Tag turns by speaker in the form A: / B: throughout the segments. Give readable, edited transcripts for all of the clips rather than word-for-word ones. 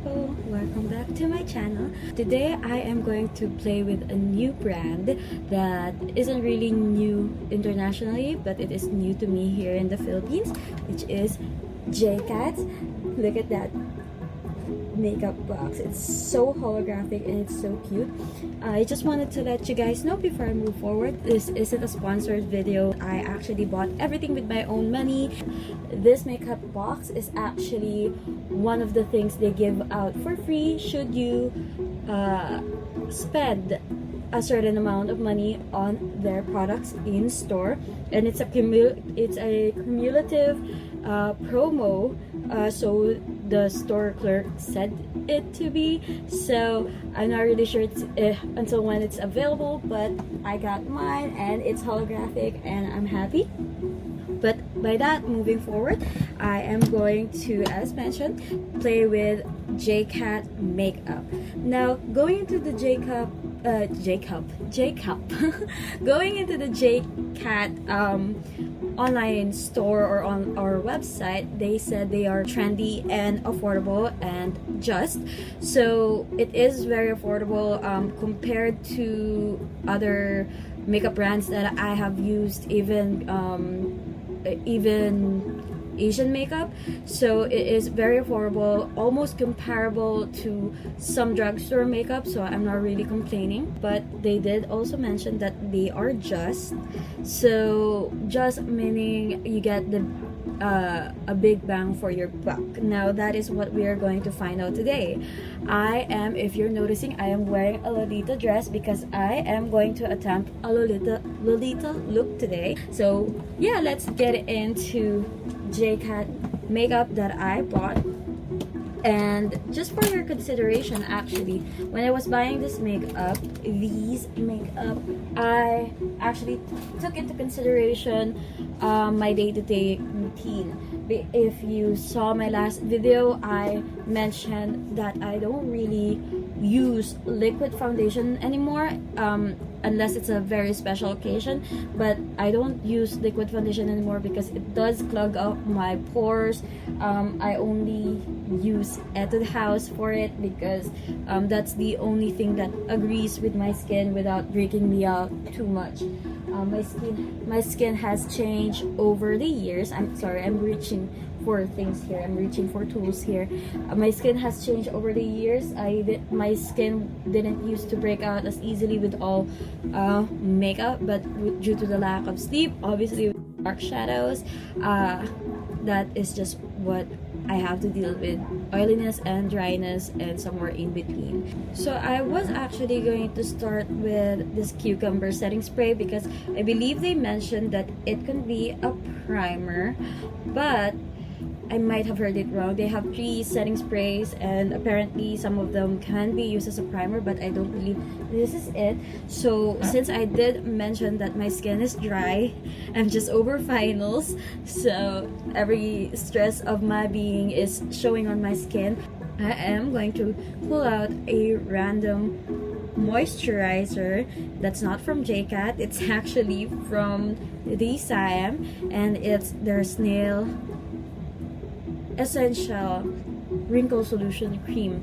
A: people, welcome back to my channel. Today I am going to play with a new brand that isn't really new internationally, but it is new to me here in the Philippines, which is JCat. Look at that makeup box. It's so holographic and it's so cute. I just wanted to let you guys know before I move forward, this isn't a sponsored video. I actually bought everything with my own money. This makeup box is actually one of the things they give out for free should you spend a certain amount of money on their products in store, and it's a cumulative promo, so the store clerk said it to be, so I'm not really sure until when it's available, but I got mine and it's holographic and I'm happy. But by that, moving forward, I am going to, as mentioned, play with JCat makeup. Now, going into the JCat going into the JCat online store or on our website, they said they are trendy and affordable and just. So it is very affordable compared to other makeup brands that I have used, even Asian makeup. So it is very affordable, almost comparable to some drugstore makeup, so I'm not really complaining. But they did also mention that they are just, so just meaning you get the a big bang for your buck. Now that is what we are going to find out today. I am, if you're noticing, I am wearing a Lolita dress because I am going to attempt a Lolita look today. So yeah, let's get into JCat makeup that I bought. And just for your consideration, actually, when I was buying these makeup, I actually took into consideration my day-to-day routine. If you saw my last video, I mentioned that I don't really use liquid foundation anymore, unless it's a very special occasion. But I don't use liquid foundation anymore because it does clog up my pores. I only use Etude House for it because that's the only thing that agrees with my skin without breaking me out too much. My skin has changed over the years. I'm sorry, I'm reaching for things here. I'm reaching for tools here. My skin has changed over the years. My skin didn't used to break out as easily with all makeup, but due to the lack of sleep, obviously with dark shadows, that is just what I have to deal with, oiliness and dryness and somewhere in between. So I was actually going to start with this cucumber setting spray because I believe they mentioned that it can be a primer, but I might have heard it wrong. They have 3 setting sprays and apparently some of them can be used as a primer, but I don't believe this is it. So since I did mention that my skin is dry, I'm just over finals, so every stress of my being is showing on my skin. I am going to pull out a random moisturizer that's not from JCat. It's actually from the Saem, and it's their Snail Essential Wrinkle Solution Cream.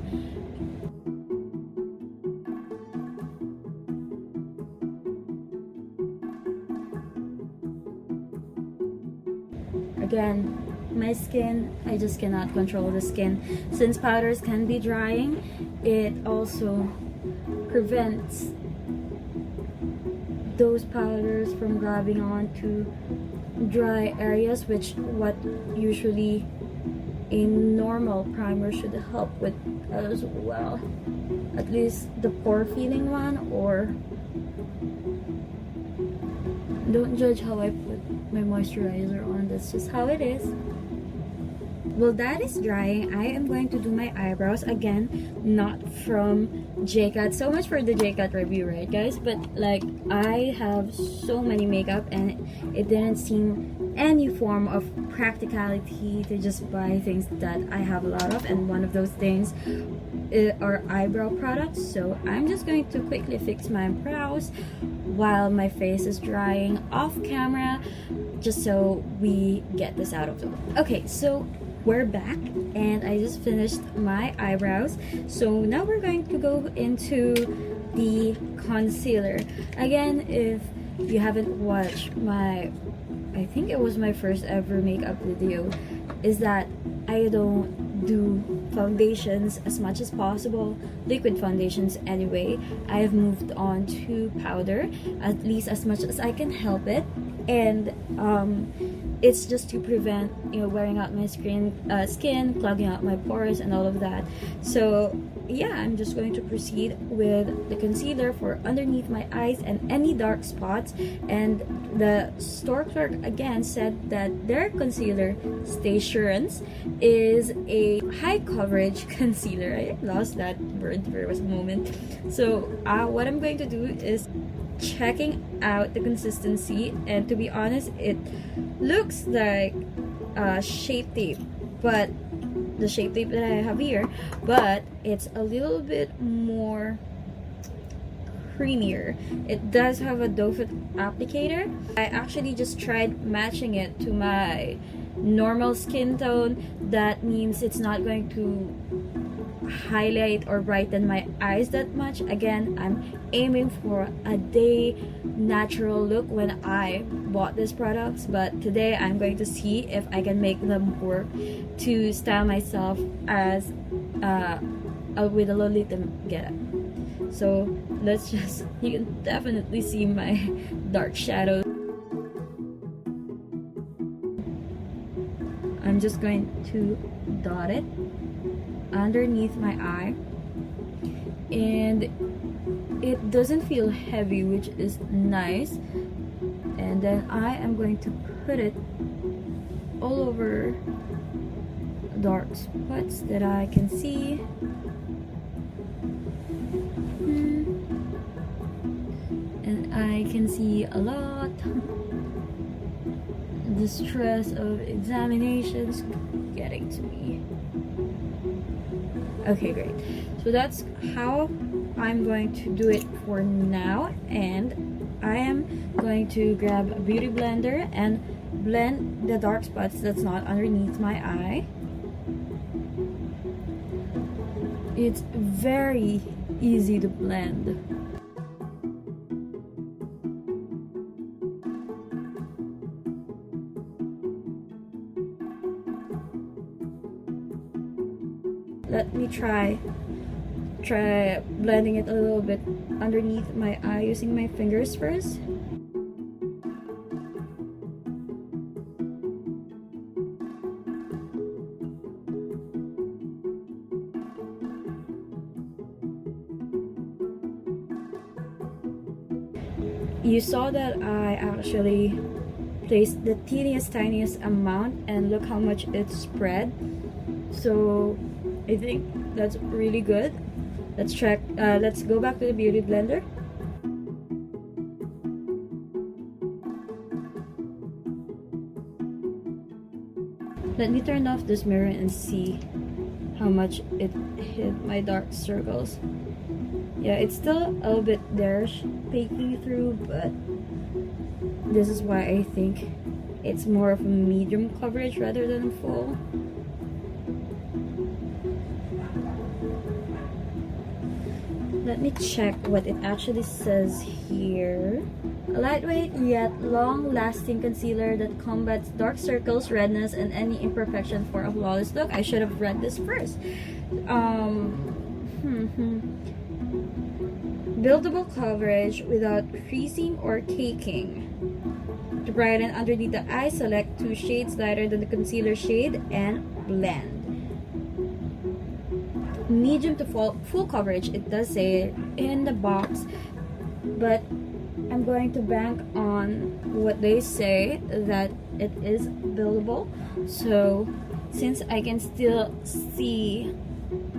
A: Again, my skin, I just cannot control the skin. Since powders can be drying, it also prevents those powders from grabbing onto dry areas, which what usually a normal primer should help with as well. At least the pore feeling one, or don't judge how I put my moisturizer on, that's just how it is. Well, that is drying. I am going to do my eyebrows again, not from JCat. So much for the JCat review, right guys? But like, I have so many makeup and it didn't seem any form of practicality to just buy things that I have a lot of, and one of those things are eyebrow products. So I'm just going to quickly fix my brows while my face is drying off camera, just so we get this out of the way. Okay, so we're back, and I just finished my eyebrows. So now we're going to go into the concealer. Again, if you haven't watched my, I think it was my first ever makeup video, is that I don't do foundations as much as possible, liquid foundations anyway. I have moved on to powder, at least as much as I can help it, and it's just to prevent, you know, wearing out my skin, clogging out my pores and all of that. So yeah, I'm just going to proceed with the concealer for underneath my eyes and any dark spots. And the store clerk again said that their concealer, Staysurance, is a high coverage concealer. I lost that word for a moment. So what I'm going to do is checking out the consistency, and to be honest, it looks like Shape Tape, but the Shape Tape that I have here, but it's a little bit more creamier. It does have a doe foot applicator. I actually just tried matching it to my normal skin tone. That means it's not going to highlight or brighten my eyes that much. Again, I'm aiming for a day natural look when I bought these products, but today I'm going to see if I can make them work to style myself as with a Lolita getup. So let's just, you can definitely see my dark shadows. I'm just going to dot it underneath my eye, and it doesn't feel heavy, which is nice. And then I am going to put it all over dark spots that I can see. And I can see a lot. The stress of examinations getting to me. Okay, great. So that's how I'm going to do it for now, and I am going to grab a beauty blender and blend the dark spots that's not underneath my eye. It's very easy to blend. Let me try blending it a little bit underneath my eye using my fingers first. You saw that I actually placed the tiniest amount, and look how much it spread. So I think that's really good. Let's check. Let's go back to the beauty blender. Let me turn off this mirror and see how much it hid my dark circles. Yeah, it's still a little bit there, peeking through, but this is why I think it's more of a medium coverage rather than full. Let me check what it actually says here. A lightweight yet long-lasting concealer that combats dark circles, redness, and any imperfection for a flawless look. I should have read this first. Buildable coverage without creasing or caking. To brighten underneath the eye, select 2 shades lighter than the concealer shade and blend. Medium to full coverage, it does say in the box, but I'm going to bank on what they say, that it is buildable. So since I can still see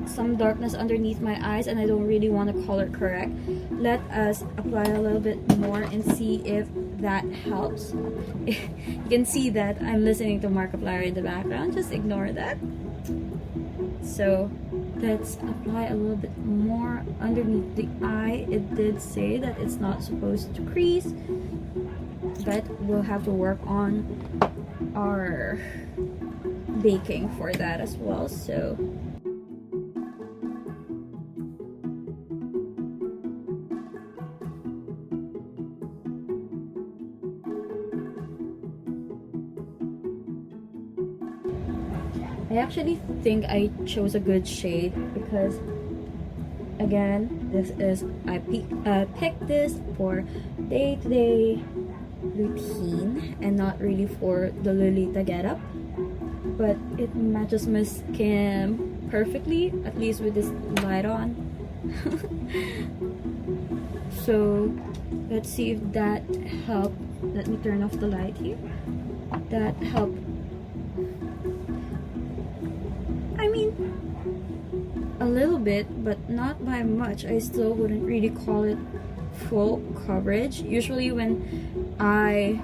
A: some darkness underneath my eyes and I don't really want to color correct, let us apply a little bit more and see if that helps. You can see that I'm listening to Markiplier in the background, just ignore that. So let's apply a little bit more underneath the eye. It did say that it's not supposed to crease, but we'll have to work on our baking for that as well. So I actually think I chose a good shade because, again, this is I picked this for day-to-day routine and not really for the Lolita getup, but it matches my skin perfectly, at least with this light on. So let's see if that helped. Let me turn off the light here. That helped. I mean, a little bit, but not by much. I still wouldn't really call it full coverage. Usually when I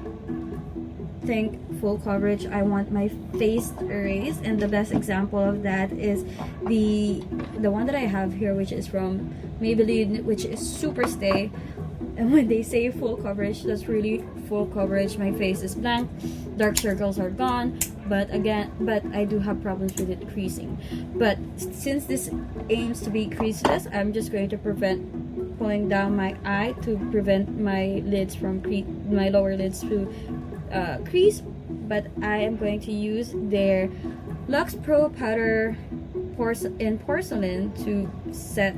A: think full coverage, I want my face erased, and the best example of that is the one that I have here, which is from Maybelline, which is Super Stay. And when they say full coverage, that's really full coverage. My face is blank, dark circles are gone, but I do have problems with it creasing. But since this aims to be creaseless, I'm just going to prevent pulling down my eye to prevent my lids from my lower lids to crease. But I am going to use their Luxe Pro Powder in Porcelain to set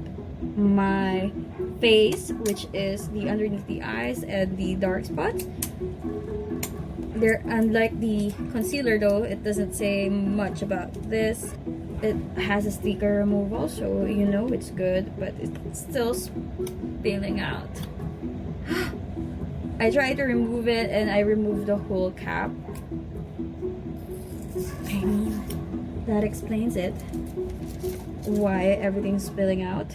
A: my face, which is the underneath the eyes and the dark spots. They're unlike the concealer though, it doesn't say much about this. It has a sticker removal, so you know it's good, but it's still spilling out. I tried to remove it and I removed the whole cap. I mean, that explains it, why everything's spilling out.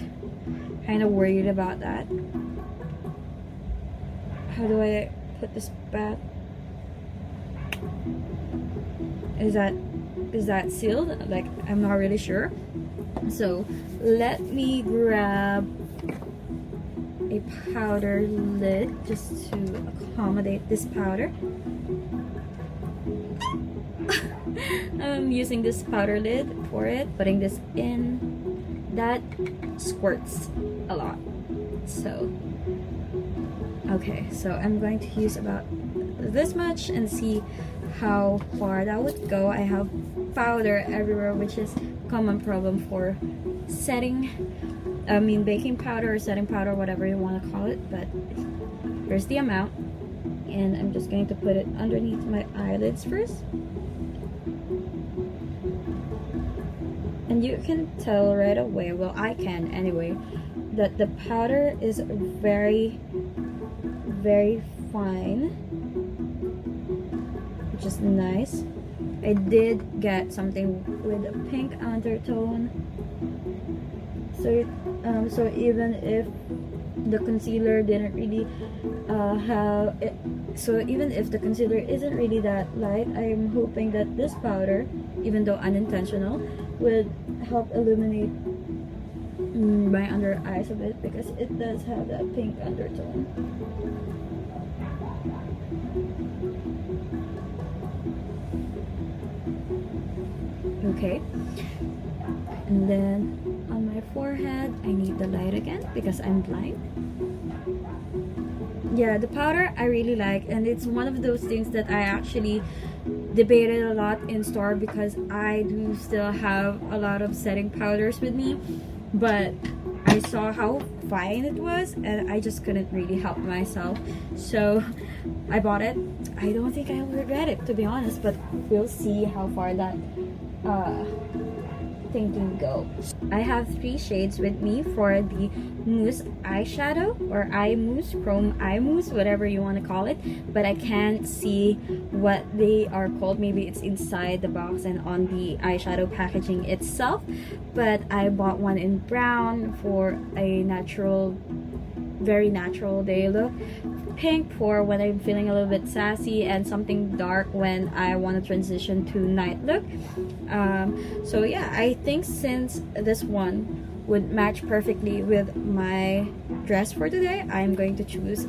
A: Kind of worried about that. How do I put this back? Is that sealed? Like, I'm not really sure. So let me grab a powder lid just to accommodate this powder. I'm using this powder lid for it, putting this in. That squirts a lot. So okay, so I'm going to use about this much and see how far that would go. I have powder everywhere, which is a common problem for setting, I mean baking powder or setting powder, whatever you want to call it. But here's the amount, and I'm just going to put it underneath my eyelids first. And you can tell right away, well I can anyway, that the powder is very, very fine, which is nice. I did get something with a pink undertone, so even if the concealer didn't really have it, so even if the concealer isn't really that light, I'm hoping that this powder, even though unintentional, would help illuminate my under eyes a bit, because it does have that pink undertone. Okay, and then on my forehead I need the light again because I'm blind. Yeah, the powder I really like, and it's one of those things that I actually debated a lot in store because I do still have a lot of setting powders with me, but I saw how fine it was and I just couldn't really help myself, so I bought it. I don't think I'll regret it, to be honest, but we'll see how far that thing can go. I have 3 shades with me for the Mousse eyeshadow, or eye mousse, chrome eye mousse, whatever you want to call it, but I can't see what they are called. Maybe it's inside the box and on the eyeshadow packaging itself, but I bought one in brown for a natural, very natural day look, pink for when I'm feeling a little bit sassy, and something dark when I want to transition to night look. So yeah, I think since this one would match perfectly with my dress for today, I'm going to choose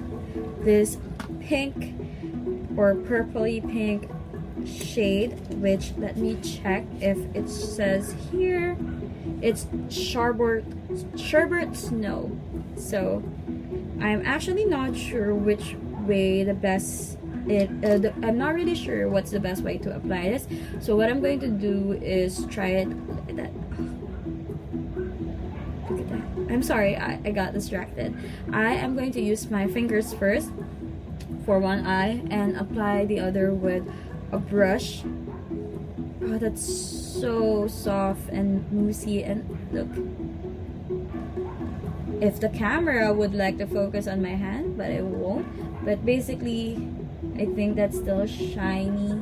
A: this pink or purpley pink shade, which let me check if it says here. It's Sherbet Snow. So I'm actually not sure which way the best I'm not really sure what's the best way to apply this. So what I'm going to do is try it. Look at that. Look at that. I'm sorry, I got distracted. I am going to use my fingers first for one eye and apply the other with a brush. Oh, that's so soft and moussey. And look, if the camera would like to focus on my hand, but it won't. But basically, I think that's still shiny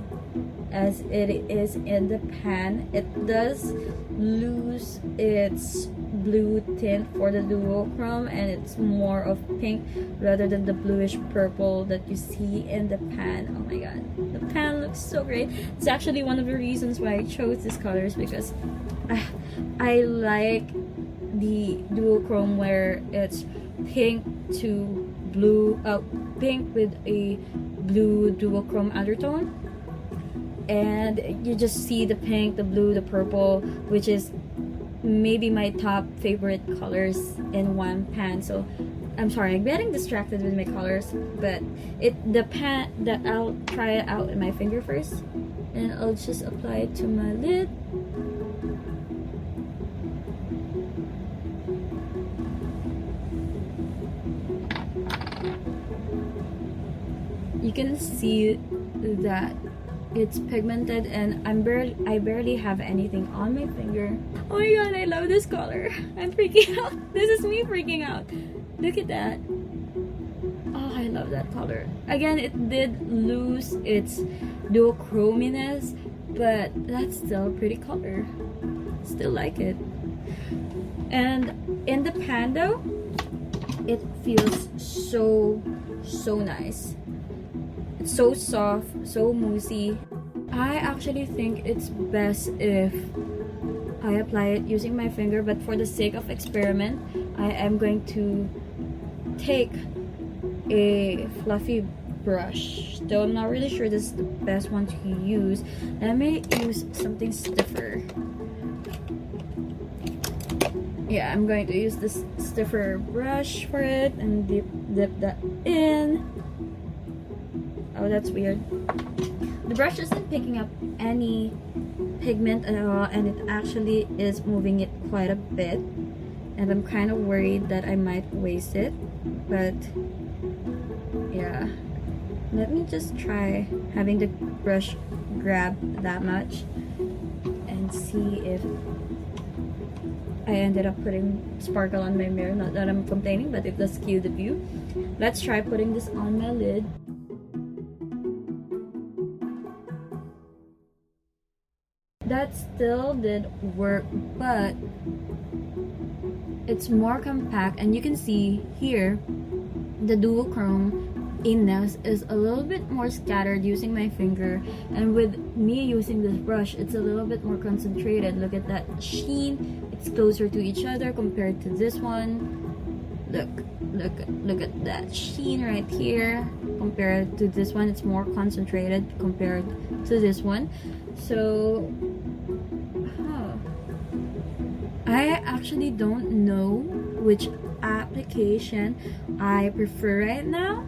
A: as it is in the pan. It does lose its blue tint for the duochrome, and it's more of pink rather than the bluish purple that you see in the pan. Oh my god, the pan looks so great. It's actually one of the reasons why I chose this color, is because I like the duochrome where it's pink to blue, pink with a blue duochrome undertone, and you just see the pink, the blue, the purple, which is maybe my top favorite colors in one pan. So I'm sorry, I'm getting distracted with my colors, but I'll try it out in my finger first, and I'll just apply it to my lid. You can see that it's pigmented, and I barely have anything on my finger. Oh my god, I love this color. I'm freaking out. This is me freaking out. Look at that. Oh, I love that color. Again, it did lose its duochrominess, but that's still a pretty color. Still like it. And in the pan though, it feels so nice. It's so soft, so moussey. I actually think it's best if I apply it using my finger, but for the sake of experiment, I am going to take a fluffy brush. Though I'm not really sure this is the best one to use. Let me use something stiffer. Yeah, I'm going to use this stiffer brush for it and dip that in. Oh, that's weird. The brush isn't picking up any pigment at all, and it actually is moving it quite a bit, and I'm kind of worried that I might waste it. But yeah, let me just try having the brush grab that much and see if I ended up putting sparkle on my mirror. Not that I'm complaining, but it does skew the view. Let's try putting this on my lid. That still did work, but it's more compact, and you can see here the duochrome inness is a little bit more scattered using my finger, and with me using this brush, it's a little bit more concentrated. Look at that sheen. It's closer to each other compared to this one. Look at that sheen right here compared to this one. It's more concentrated compared to this one. So I actually don't know which application I prefer right now.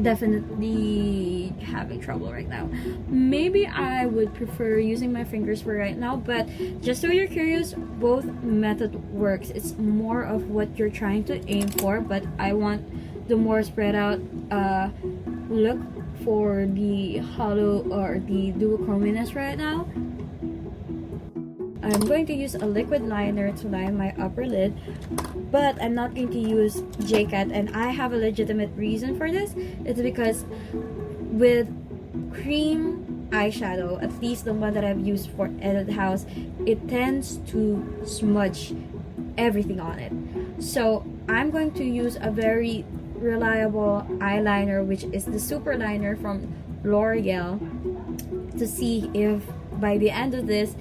A: Definitely having trouble right now. Maybe I would prefer using my fingers for right now, but just so you're curious, both method works. It's more of what you're trying to aim for, but I want the more spread out look for the hollow or the duochrominess right now. I'm going to use a liquid liner to line my upper lid, but I'm not going to use JCat, and I have a legitimate reason for this. It's because with cream eyeshadow, at least the one that I've used for Edit House, it tends to smudge everything on it. So I'm going to use a very reliable eyeliner, which is the super liner from Loreal, to see if by the end of this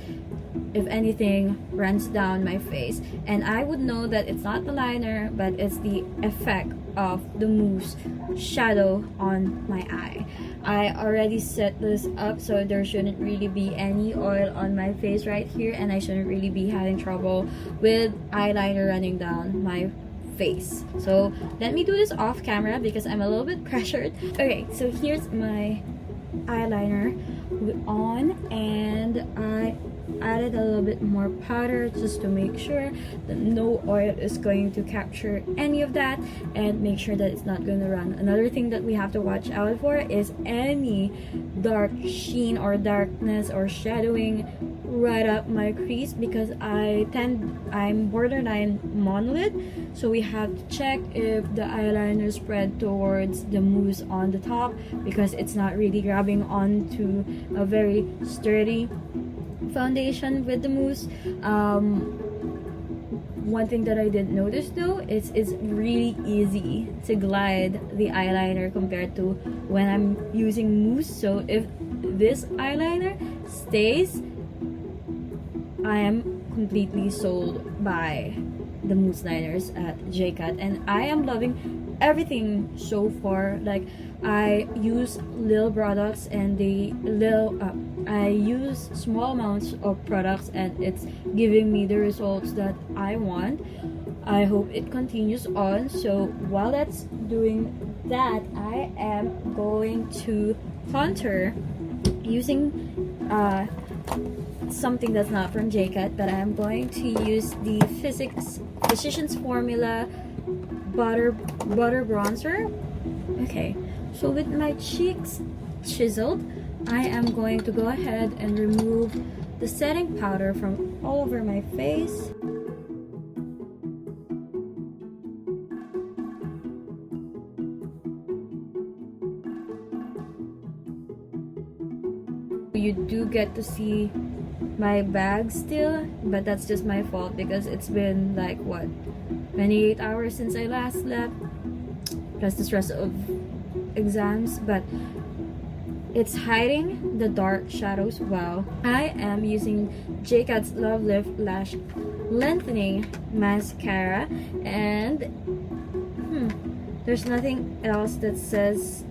A: if anything runs down my face. And I would know that it's not the liner, but it's the effect of the mousse shadow on my eye. I already set this up so there shouldn't really be any oil on my face right here, and I shouldn't really be having trouble with eyeliner running down my face. So let me do this off camera because I'm a little bit pressured. Okay, so here's my eyeliner on, and I added a little bit more powder just to make sure that no oil is going to capture any of that, and make sure that it's not going to run. Another thing that we have to watch out for is any dark sheen or darkness or shadowing right up my crease, because I'm borderline monolith, so we have to check if the eyeliner spread towards the mousse on the top, because it's not really grabbing onto a very sturdy foundation with the mousse. One thing that I did notice though is it's really easy to glide the eyeliner compared to when I'm using mousse. So if this eyeliner stays, I am completely sold by the mousse liners at JCat, and I am loving everything so far. Like, I use little products and I use small amounts of products, and it's giving me the results that I want. I hope it continues on. So while that's doing that, I am going to contour using something that's not from JCat, but I'm going to use the Physicians Formula butter bronzer. Okay, so with my cheeks chiseled, I am going to go ahead and remove the setting powder from all over my face. You do get to see my bag still, but that's just my fault because it's been like what, 28 hours since I last slept, plus the stress of exams, but it's hiding the dark shadows well. I am using JCat's Love Lift Lash Lengthening Mascara, and there's nothing else that says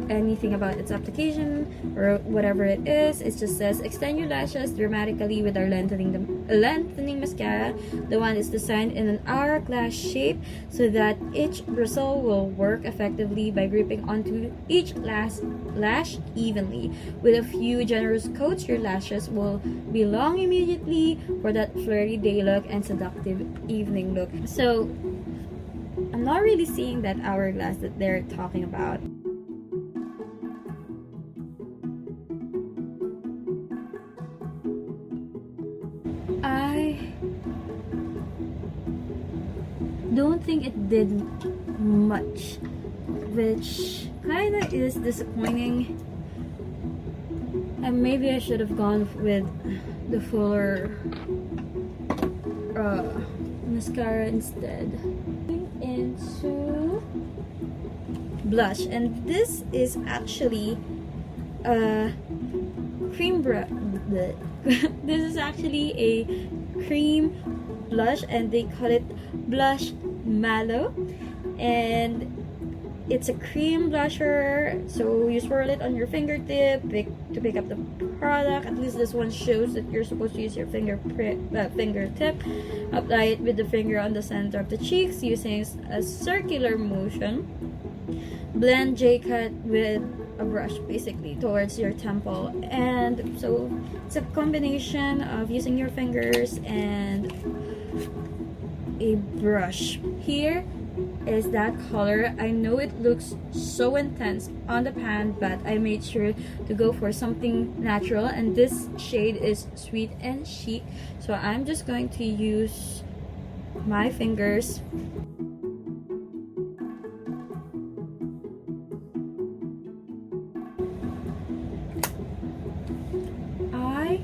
A: anything about its application or whatever it is. It just says extend your lashes dramatically with our lengthening mascara. The one is designed in an hourglass shape so that each bristle will work effectively by gripping onto each lash evenly. With a few generous coats, your lashes will be long immediately for that flirty day look and seductive evening look. So I'm not really seeing that hourglass that they're talking about. I don't think it did much, which kind of is disappointing, and maybe I should have gone with the fuller mascara instead. Into blush, and this is actually a cream brush. This is actually a cream blush, and they call it BlushMallow, and it's a cream blusher. So you swirl it on your fingertip to pick up the product. At least this one shows that you're supposed to use your fingertip. Apply it with the finger on the center of the cheeks using a circular motion. Blend JCat with a brush basically towards your temple, and so it's a combination of using your fingers and a brush. Here is that color. I know it looks so intense on the pan, but I made sure to go for something natural, and this shade is Sweet and Chic. So I'm just going to use my fingers . I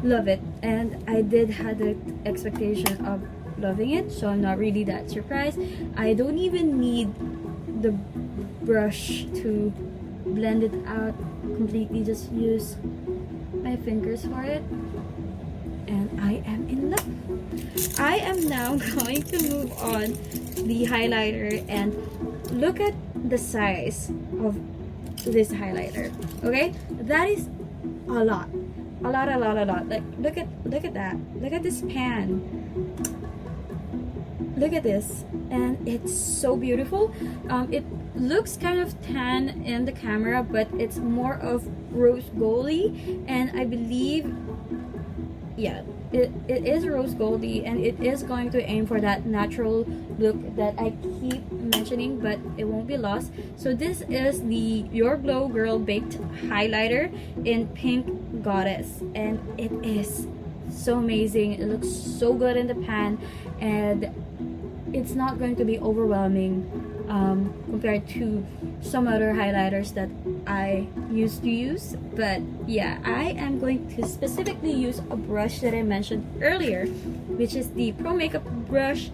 A: love it, and I did have the expectation of loving it, so I'm not really that surprised. I don't even need the brush to blend it out completely, just use my fingers for it. and I am in love. I am now going to move on the highlighter and look at the size of this highlighter. Okay, that is a lot. Like look at that. Look at this pan. Look at this, and it's so beautiful. It looks kind of tan in the camera, but it's more of rose goldy, and I believe, yeah, it is rose goldy, and it is going to aim for that natural look that I keep mentioning, but it won't be lost. So this is the Your Glow Girl Baked Highlighter in Pink Goddess, and it is so amazing. It looks so good in the pan, and it's not going to be overwhelming compared to some other highlighters that I used to use. But yeah, I am going to specifically use a brush that I mentioned earlier, which is the Pro Makeup brush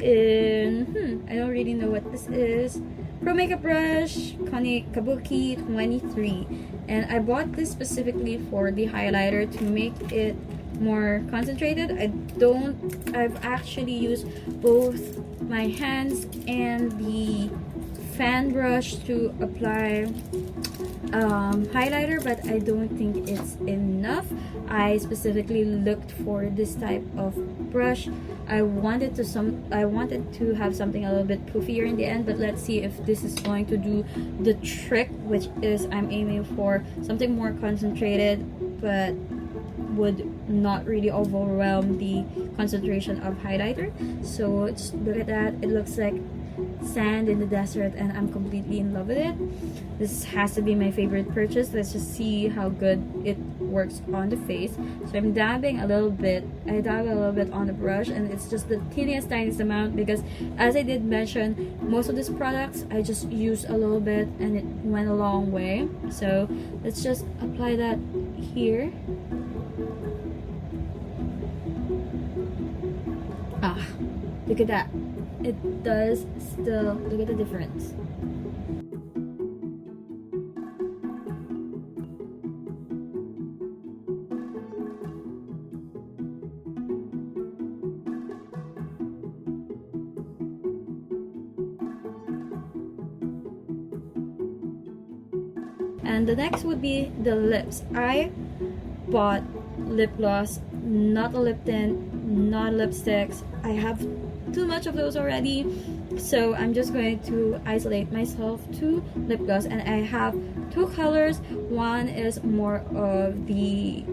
A: in I don't really know what this is. Pro Makeup brush Conic Kabuki 23, and I bought this specifically for the highlighter to make it more concentrated. I've actually used both my hands and the fan brush to apply highlighter, but I don't think it's enough. I specifically looked for this type of brush. I wanted to have something a little bit poofier in the end, but let's see if this is going to do the trick, which is I'm aiming for something more concentrated but would not really overwhelm the concentration of highlighter. So just look at that. It looks like sand in the desert, and I'm completely in love with it. This has to be my favorite purchase. Let's just see how good it works on the face. So I'm dabbing a little bit. I dab a little bit on the brush, and it's just the tiniest amount, because as I did mention, most of these products I just used a little bit and it went a long way. So let's just apply that here. Look at that. It does still, look at the difference. And the next would be the lips. I bought lip gloss, not a lip tint, not lipsticks. I have too much of those already, so I'm just going to isolate myself to lip gloss, and I have two colors. One is more of the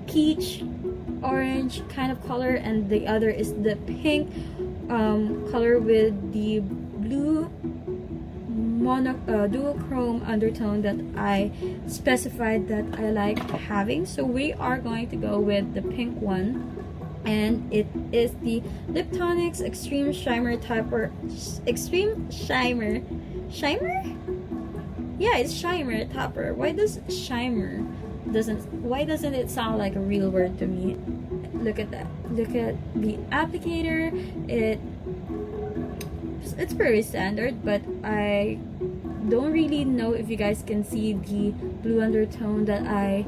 A: peach orange kind of color, and the other is the pink color with the blue duochrome undertone that I specified that I like having. So we are going to go with the pink one, and it is the Liptonix Extreme Shimmer Topper. Extreme Shimmer? Yeah, it's Shimmer Topper. Why doesn't it sound like a real word to me? Look at that. Look at the applicator. It's pretty standard, but I don't really know if you guys can see the blue undertone that I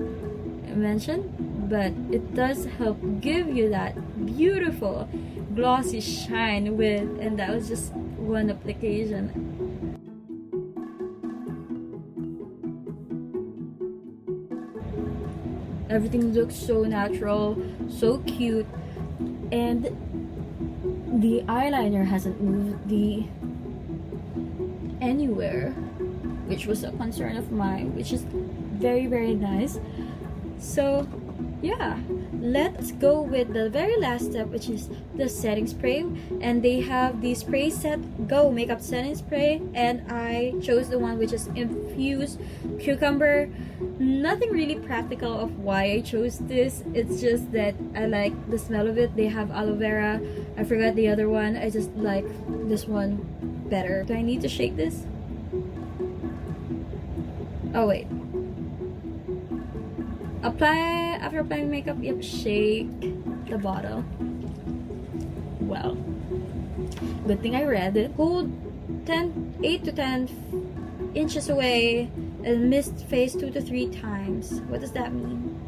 A: mentioned, but it does help give you that beautiful glossy shine with, and that was just one application. Everything looks so natural, so cute, and the eyeliner hasn't moved anywhere, which was a concern of mine, which is very, very nice. So yeah, let's go with the very last step, which is the setting spray. And they have the Spray.Set.Go makeup setting spray, and I chose the one which is infused cucumber. Nothing really practical of why I chose this. It's just that I like the smell of it. They have aloe vera. I forgot the other one. I just like this one better. Do I need to shake this? Oh wait. After applying makeup, yep, shake the bottle. Well, good thing I read it. Hold 8 to 10 inches away and mist face 2 to 3 times. What does that mean?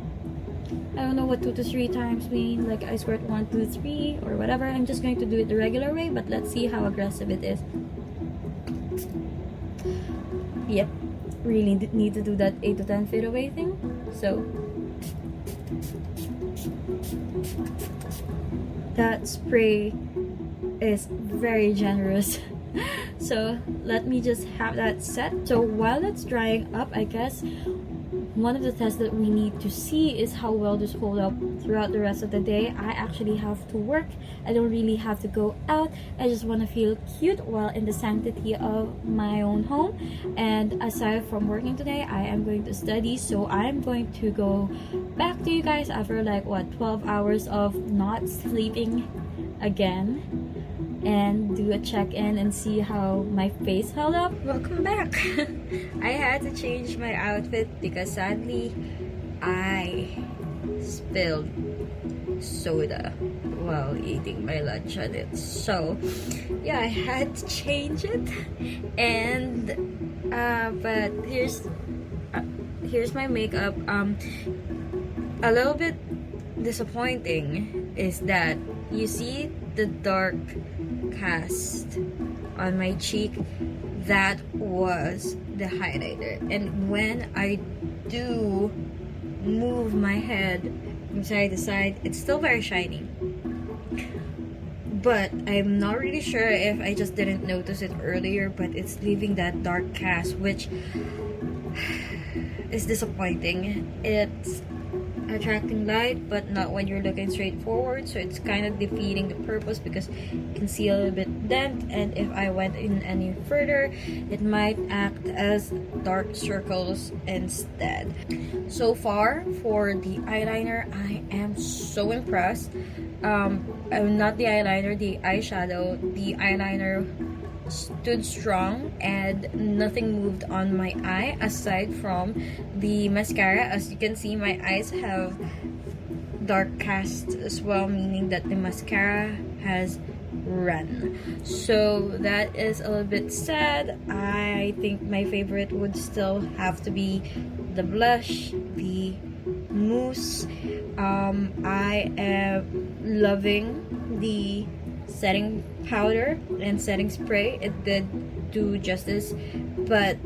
A: I don't know what 2 to 3 times mean, like I squirt 1, 2, 3 or whatever. I'm just going to do it the regular way, but let's see how aggressive it is. Yep, really need to do that 8 to 10 feet away thing. So that spray is very generous. So let me just have that set. So while that's drying up, I guess one of the tests that we need to see is how well this hold up throughout the rest of the day. I actually have to work. I don't really have to go out. I just want to feel cute while in the sanctity of my own home. And aside from working today, I am going to study. So I'm going to go back to you guys after like what, 12 hours of not sleeping again, and do a check-in and see how my face held up. Welcome back. I had to change my outfit because sadly I spilled soda while eating my lunch on it. So yeah, I had to change it. And but here's my makeup. A little bit disappointing is that you see the dark cast on my cheek. That was the highlighter, and when I do move my head from side to side, it's still very shiny, but I'm not really sure if I just didn't notice it earlier, but it's leaving that dark cast, which is disappointing. It's attracting light, but not when you're looking straight forward, so it's kind of defeating the purpose because you can see a little bit dent, and if I went in any further it might act as dark circles instead. So far for the eyeliner, I am so impressed. Not the eyeliner, the eyeshadow. The eyeliner stood strong and nothing moved on my eye aside from the mascara. As you can see, my eyes have dark cast as well, meaning that the mascara has run. So that is a little bit sad. I think my favorite would still have to be the blush, the Mousse. I am loving the setting powder and setting spray. It did do justice, but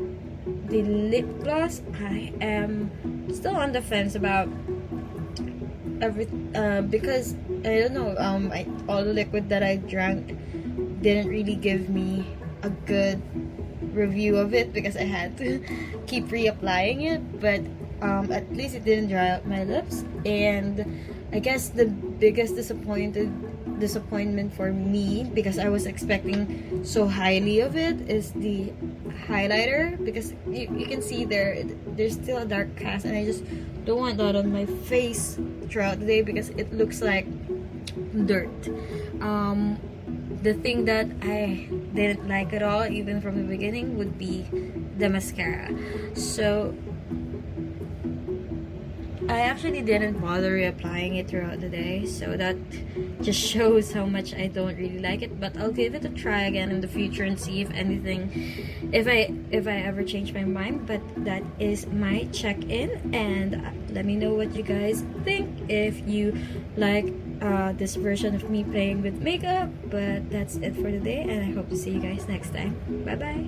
A: the lip gloss, I am still on the fence about because I don't know, all the liquid that I drank didn't really give me a good review of it because I had to keep reapplying it, but at least it didn't dry out my lips. And I guess the biggest disappointment for me, because I was expecting so highly of it, is the highlighter, because you can see there's still a dark cast, and I just don't want that on my face throughout the day because it looks like dirt. The thing that I didn't like at all, even from the beginning, would be the mascara. So I actually didn't bother reapplying it throughout the day, so that just shows how much I don't really like it. But I'll give it a try again in the future and see if I ever change my mind. But that is my check-in, and let me know what you guys think if you like this version of me playing with makeup. But that's it for today, and I hope to see you guys next time. Bye bye.